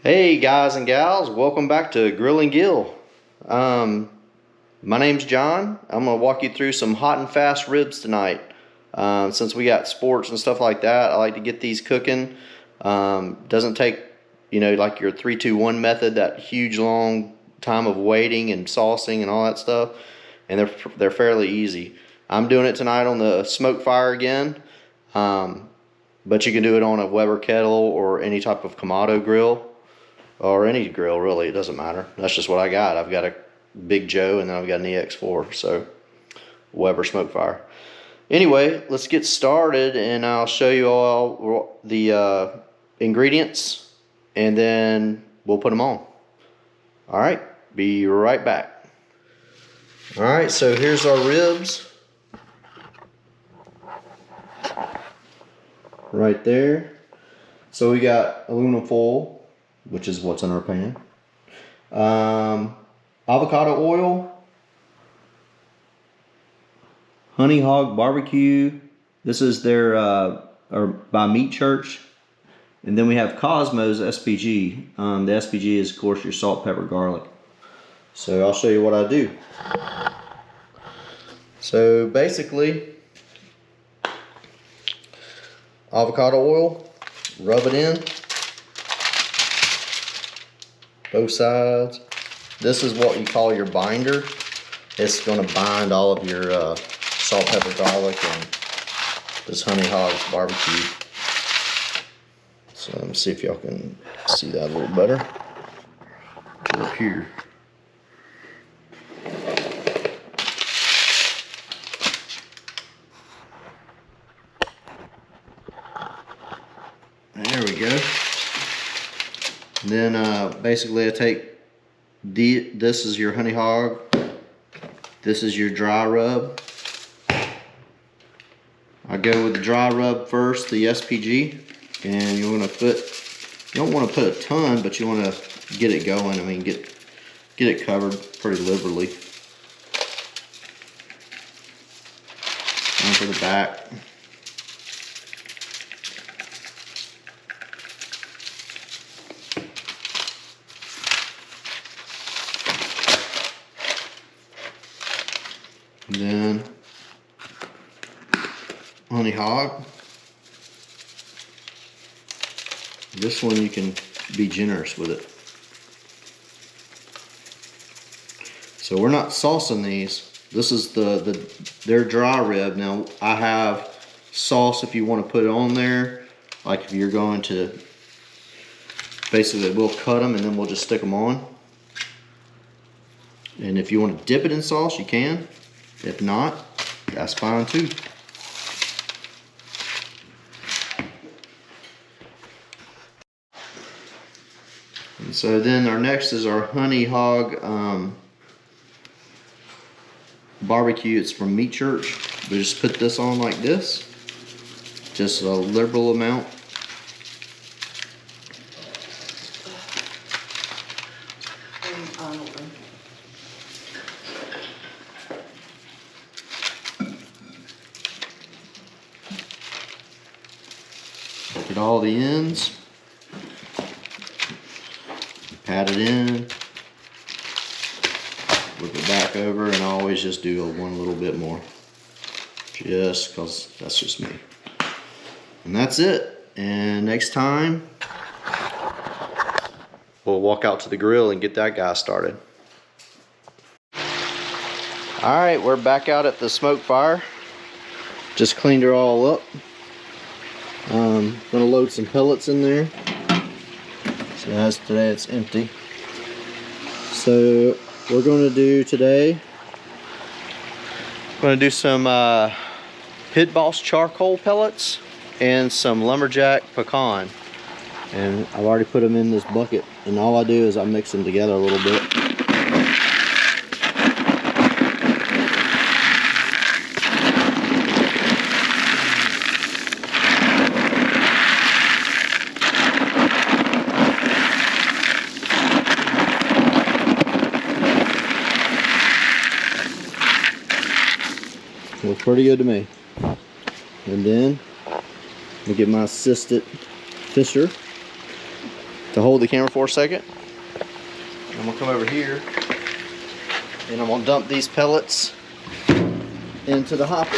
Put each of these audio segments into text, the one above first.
Hey guys and gals, welcome back to Grill and Gill. My name's John. I'm going to walk you through some hot and fast ribs tonight. Since we got sports and stuff like that, I like to get these cooking. Doesn't take, like your 3-2-1 method, that huge long time of waiting and saucing and all that stuff. And they're fairly easy. I'm doing it tonight on the Smokefire again. But you can do it on a Weber kettle or any type of Kamado grill. Or any grill, really, it doesn't matter. That's just what I got. I've got a Big Joe and then I've got an EX4, so Weber Smokefire. Anyway, let's get started and I'll show you all the ingredients and then we'll put them on. Alright, be right back. Alright, so here's our ribs. Right there. So we got aluminum foil, which is what's in our pan. Avocado oil, Honey Hog Barbecue. This is their or by Meat Church. And then we have Cosmo's SPG. The SPG is, of course, your salt, pepper, garlic. So I'll show you what I do. So basically, avocado oil, rub it in. Both sides. This is what you call your binder. It's going to bind all of your salt, pepper, garlic, and this Honey Hog's barbecue. So let me see if y'all can see that a little better. Up here. There we go. Then basically I take this is your Honey Hog, this is your dry rub. I go with the dry rub first, the SPG, and you want to put, you don't want to put a ton, but you want to get it going. I mean, get it covered pretty liberally. And for the back. Then Honey Hog. This one you can be generous with it. So we're not saucing these. This is their dry rib. Now I have sauce if you want to put it on there. Like if you're going to, basically we'll cut them and then we'll just stick them on. And if you want to dip it in sauce, you can. If not, that's fine too. And so then our next is our Honey Hog barbecue. It's from Meat Church. We just put this on like this. Just a liberal amount. Get all the ends, pat it in, flip it back over, and I always just do one little bit more, just because that's just me. And that's it. And next time, we'll walk out to the grill and get that guy started. Alright, we're back out at the Smokefire. Just cleaned her all up. Gonna load some pellets in there. So as today it's empty. So we're gonna do today, I'm gonna do some Pit Boss charcoal pellets and some lumberjack pecan. And I've already put them in this bucket, and all I do is I mix them together a little bit. Looks pretty good to me. And then we get my assistant fisher. to hold the camera for a second. I'm gonna come over here and I'm gonna dump these pellets into the hopper.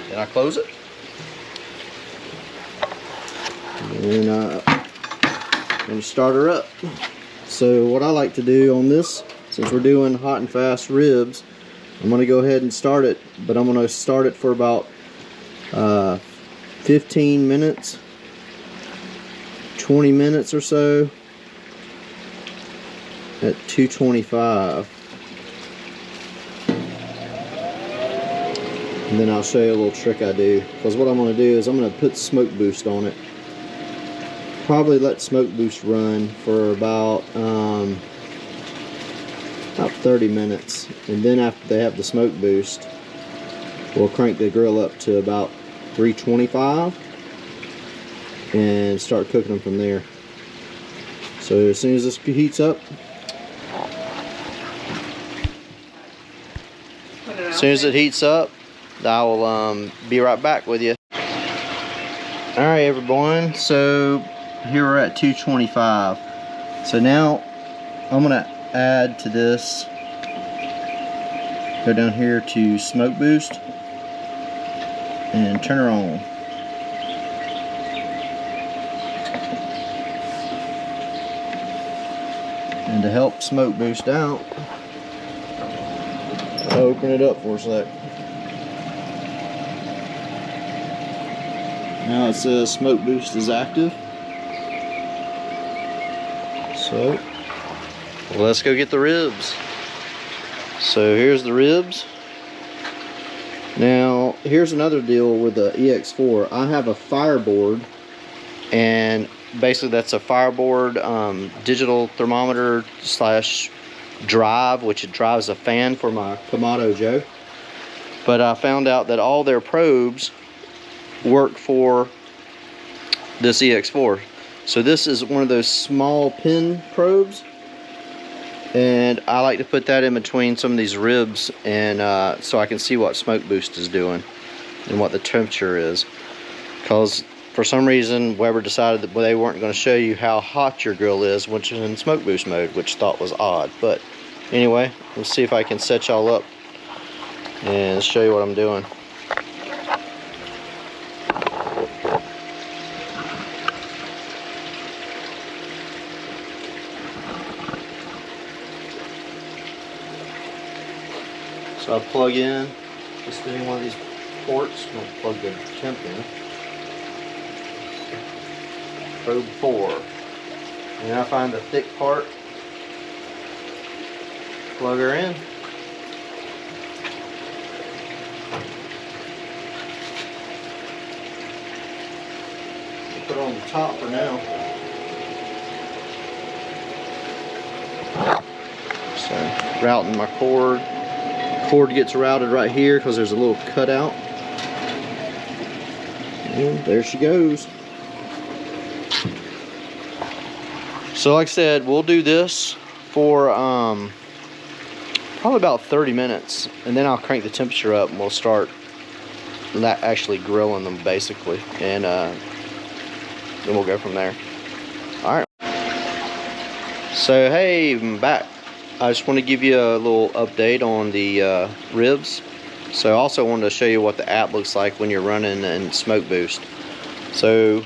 Then I close it. And I'm going to start her up. So what I like to do on this, since we're doing hot and fast ribs, I'm going to go ahead and start it, but I'm going to start it for about 15 minutes, 20 minutes or so at 225. And then I'll show you a little trick I do, because what I'm going to do is I'm going to put smoke boost on it. Probably let smoke boost run for about 30 minutes, and then after they have the smoke boost, we'll crank the grill up to about 325 and start cooking them from there. So as soon as this heats up, I will be right back with you. Alright everyone, so here we're at 225. So now I'm gonna add to this, go down here to smoke boost and turn her on. And to help smoke boost out, I'll open it up for a sec. Now it says smoke boost is active. So let's go get the ribs. So here's the ribs. Now here's another deal with the EX4. I have a fireboard, and basically that's a fireboard digital thermometer slash drive, which it drives a fan for my Kamado Joe. But I found out that all their probes work for this EX4. So this is one of those small pin probes, and I like to put that in between some of these ribs, and so I can see what smoke boost is doing and what the temperature is, because for some reason Weber decided that they weren't going to show you how hot your grill is when you're in smoke boost mode, which I thought was odd. But anyway, let's see if I can set y'all up and show you what I'm doing. So I plug in just in one of these ports. I'm going to plug the temp in. Probe 4. And then I find the thick part, plug her in. Put it on the top for now. So routing my cord. Cord gets routed right here because there's a little cutout, and there she goes. So like I said, we'll do this for probably about 30 minutes, and then I'll crank the temperature up and we'll start actually grilling them basically, and then we'll go from there. Alright, so hey, I'm back. I just want to give you a little update on the ribs. So I also wanted to show you what the app looks like when you're running in smoke boost. So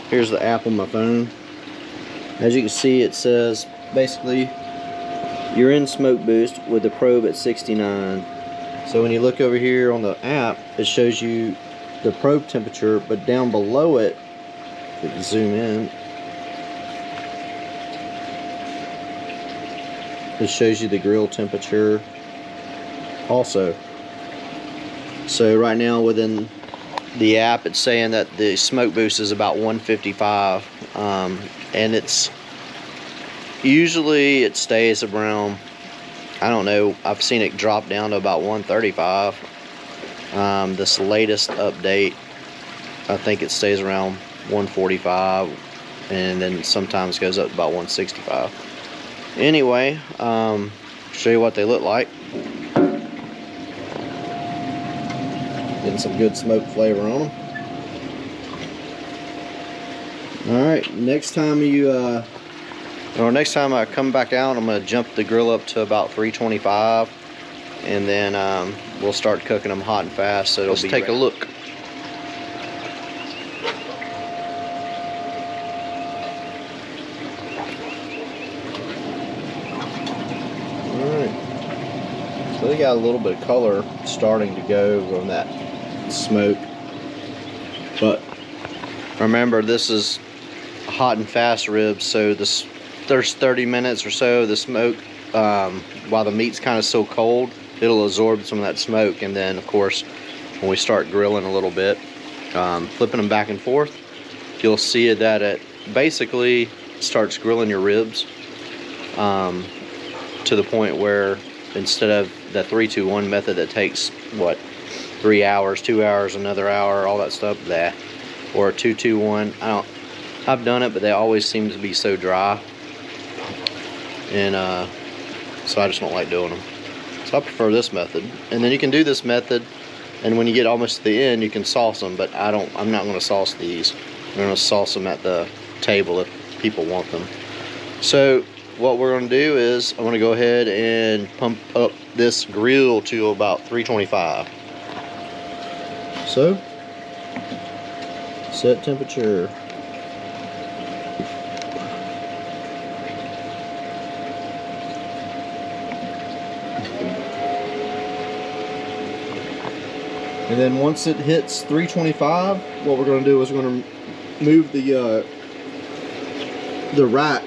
here's the app on my phone. As you can see, it says basically you're in smoke boost with the probe at 69. So when you look over here on the app, it shows you the probe temperature, but down below it, if you can zoom in, it shows you the grill temperature also. So right now within the app, it's saying that the smoke boost is about 155, and it's usually it stays around, I don't know, I've seen it drop down to about 135. This latest update, I think it stays around 145, and then sometimes goes up to about 165. Anyway, show you what they look like. Getting some good smoke flavor on them. Alright, next time next time I come back out, I'm going to jump the grill up to about 325, and then we'll start cooking them hot and fast. So let's take a look. Alright, so they got a little bit of color starting to go from that smoke, but remember, this is hot and fast ribs, so this there's 30 minutes or so the smoke, while the meat's kind of so cold, it'll absorb some of that smoke, and then of course when we start grilling a little bit, flipping them back and forth, you'll see that it basically starts grilling your ribs to the point where instead of the 3-2-1 method that takes what, 3 hours, 2 hours, another hour, all that stuff, that, or a 2-2-1. I've done it, but they always seem to be so dry, and so I just don't like doing them. So I prefer this method. And then you can do this method, and when you get almost to the end, you can sauce them. But I'm not going to sauce these. I'm going to sauce them at the table if people want them. So what we're going to do is I'm going to go ahead and pump up this grill to about 325. So set temperature. And then once it hits 325, what we're going to do is we're going to move the rack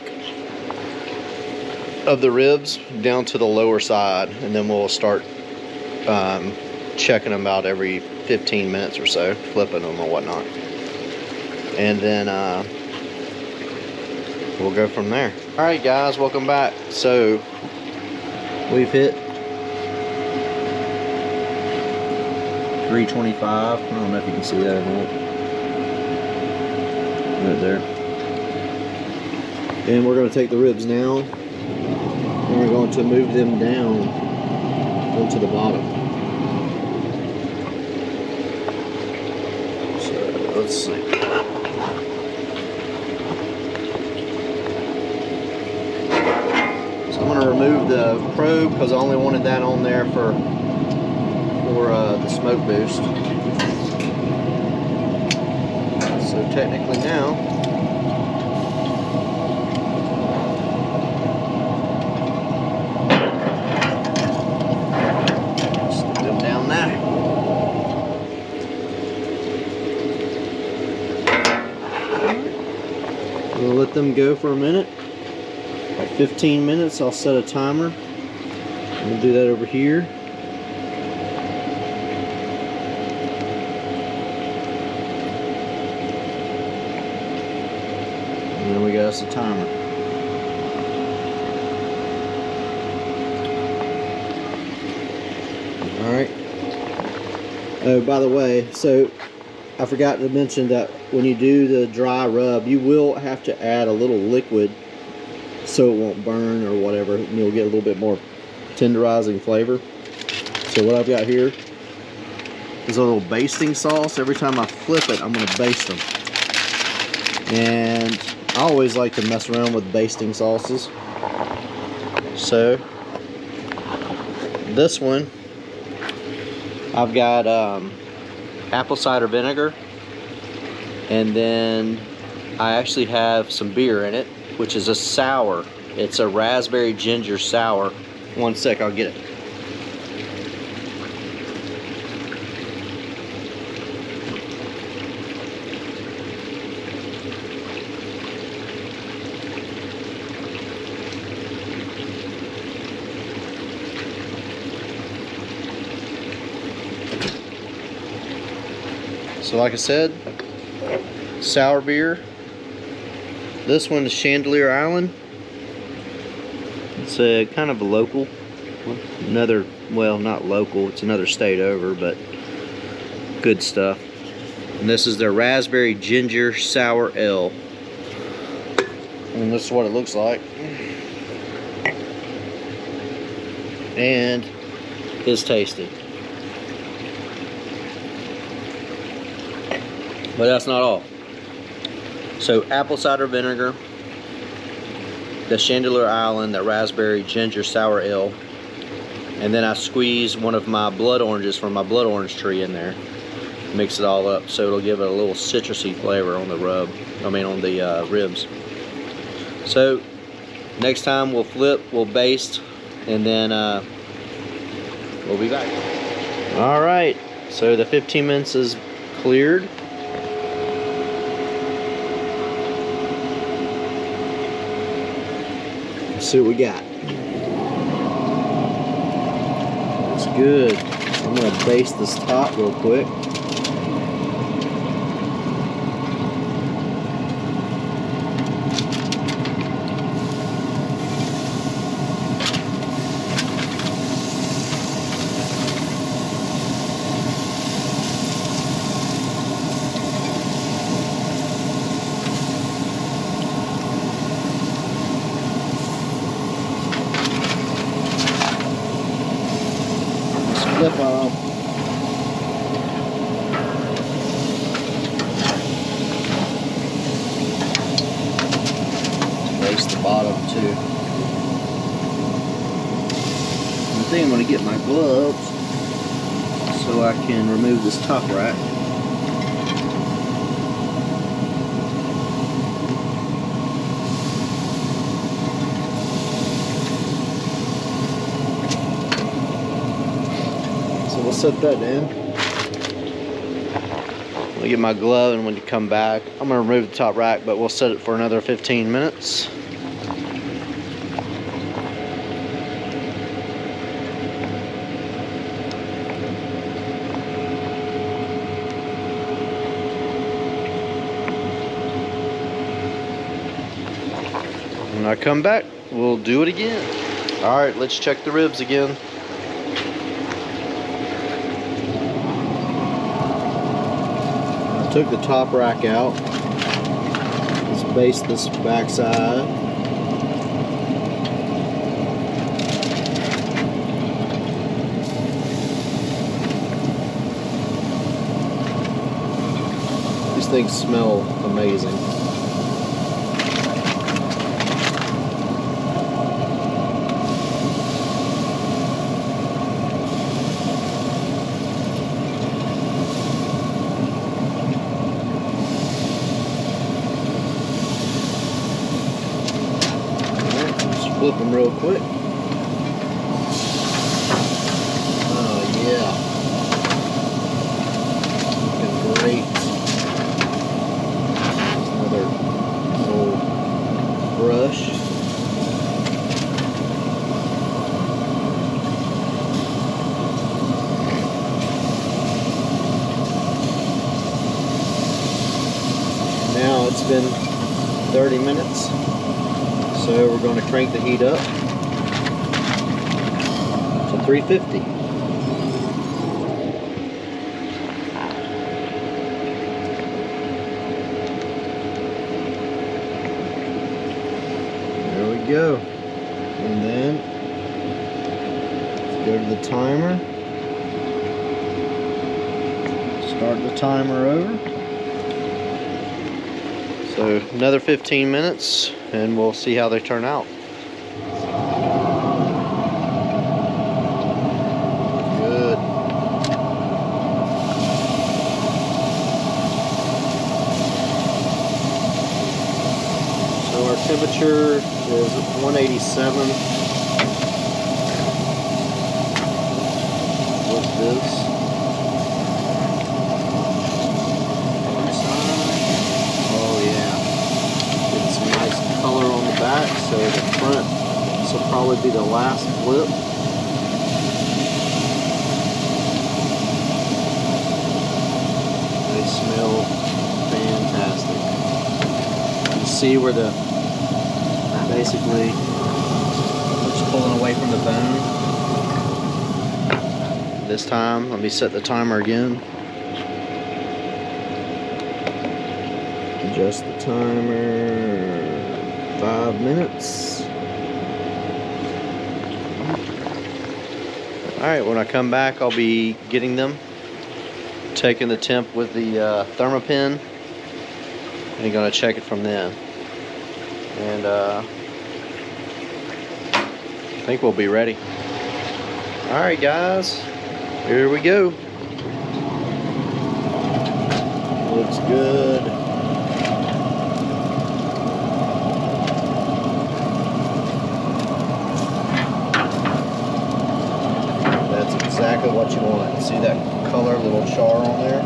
of the ribs down to the lower side, and then we'll start checking them out every 15 minutes or so, flipping them or whatnot, and then we'll go from there. All right, guys, welcome back. So we've hit 325. I don't know if you can see that or not. Right there. And we're going to take the ribs now, and we're going to move them down onto the bottom. So let's see. So I'm going to remove the probe because I only wanted that on there for the smoke boost. So technically now, stick them down there. We'll let them go for a minute. At 15 minutes, I'll set a timer. We'll do that over here. And then we got us a timer. Alright. Oh, by the way, so I forgot to mention that when you do the dry rub, you will have to add a little liquid so it won't burn or whatever, and you'll get a little bit more tenderizing flavor. So what I've got here is a little basting sauce. Every time I flip it, I'm going to baste them. And I always like to mess around with basting sauces. So this one, I've got apple cider vinegar, and then I actually have some beer in it, which is a sour. It's a raspberry ginger sour. One sec, I'll get it. So like I said, sour beer. This one is Chandelier Island. It's a kind of a local, well, not local, it's another state over, but good stuff. And this is their raspberry ginger sour ale. And this is what it looks like. And is tasty. But that's not all. So apple cider vinegar, the Chandelier Island, the raspberry ginger sour ale, and then I squeeze one of my blood oranges from my blood orange tree in there. Mix it all up so it'll give it a little citrusy flavor on the rub. On the ribs. So next time we'll flip, we'll baste, and then we'll be back. All right. So the 15 minutes is cleared. Let's see what we got. It's good. I'm gonna baste this top real quick. Flip off. Baste the bottom too. I think I'm going to get my gloves so I can remove this top rack. We'll set that down. I'll get my glove, and when you come back, I'm going to remove the top rack, but we'll set it for another 15 minutes. When I come back, we'll do it again. All right, let's check the ribs again. Took the top rack out. Let's baste this back side. These things smell amazing. Flip them real quick. Oh yeah, looking great. There's another little brush. Now it's been 30 minutes. So we're going to crank the heat up to 350. There we go. And then let's go to the timer. Start the timer over. So another 15 minutes and we'll see how they turn out. Good. So our temperature is 187 with this. Back, so the front, this will probably be the last flip. They smell fantastic. You see where the basically it's pulling away from the bone. This time, let me set the timer again. Adjust the timer. 5 minutes. Alright, when I come back, I'll be getting them, taking the temp with the thermopin, and gonna check it from then. And I think we'll be ready. Alright guys, here we go. Looks good. That's exactly what you want. See that color, little char on there?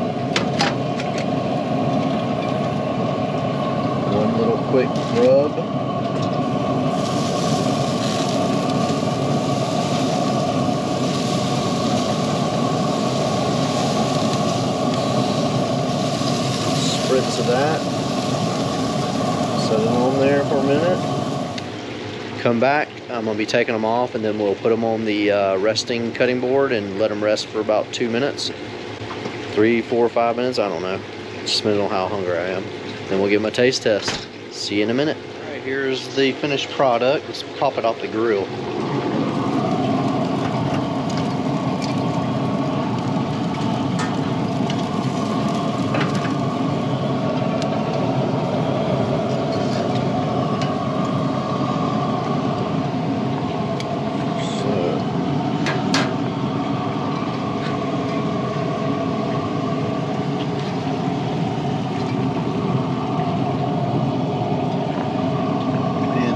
One little quick rub. Spritz of that. Set them on there for a minute. Come back. I'm going to be taking them off, and then we'll put them on the resting cutting board and let them rest for about 2 minutes. 3, 4, 5 minutes, I don't know. Just depends on how hungry I am. Then we'll give them a taste test. See you in a minute. Alright, here's the finished product. Let's pop it off the grill.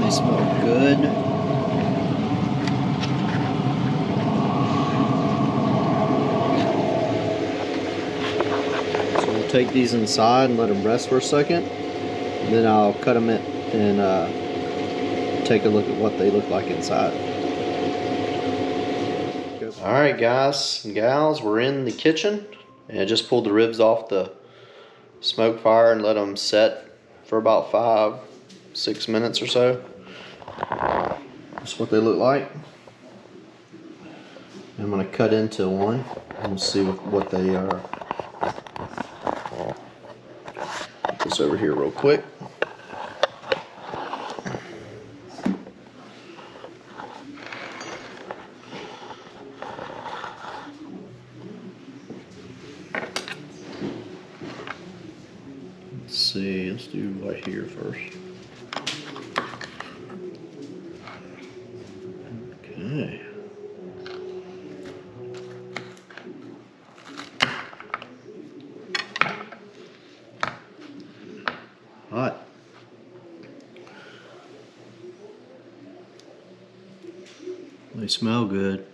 They smell good. So we'll take these inside and let them rest for a second. And then I'll cut them in and take a look at what they look like inside. Alright guys and gals, we're in the kitchen. And I just pulled the ribs off the smoke fire and let them set for about 5-6 minutes or so. That's what they look like. I'm going to cut into one and see what they are. Put this over here real quick. Let's see, let's do right here first. Okay. Hot. They smell good.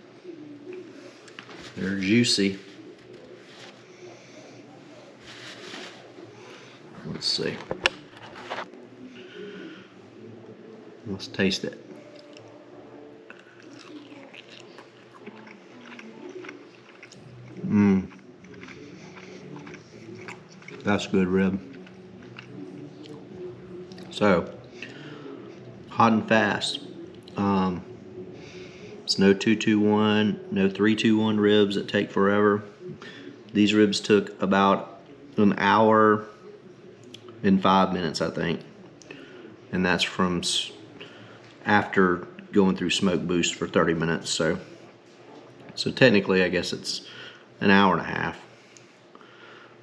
They're juicy. Let's see. Let's taste it. That's good rib. So, hot and fast. It's no 221, no 321 ribs that take forever. These ribs took about an hour and 5 minutes, I think. And that's from after going through smoke boost for 30 minutes. So technically, I guess it's an hour and a half.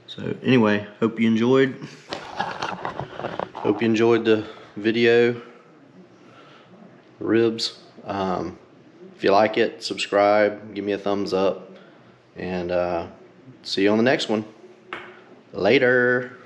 So anyway, hope you enjoyed. Hope you enjoyed the video. Ribs. If you like it, subscribe, give me a thumbs up, and see you on the next one. Later.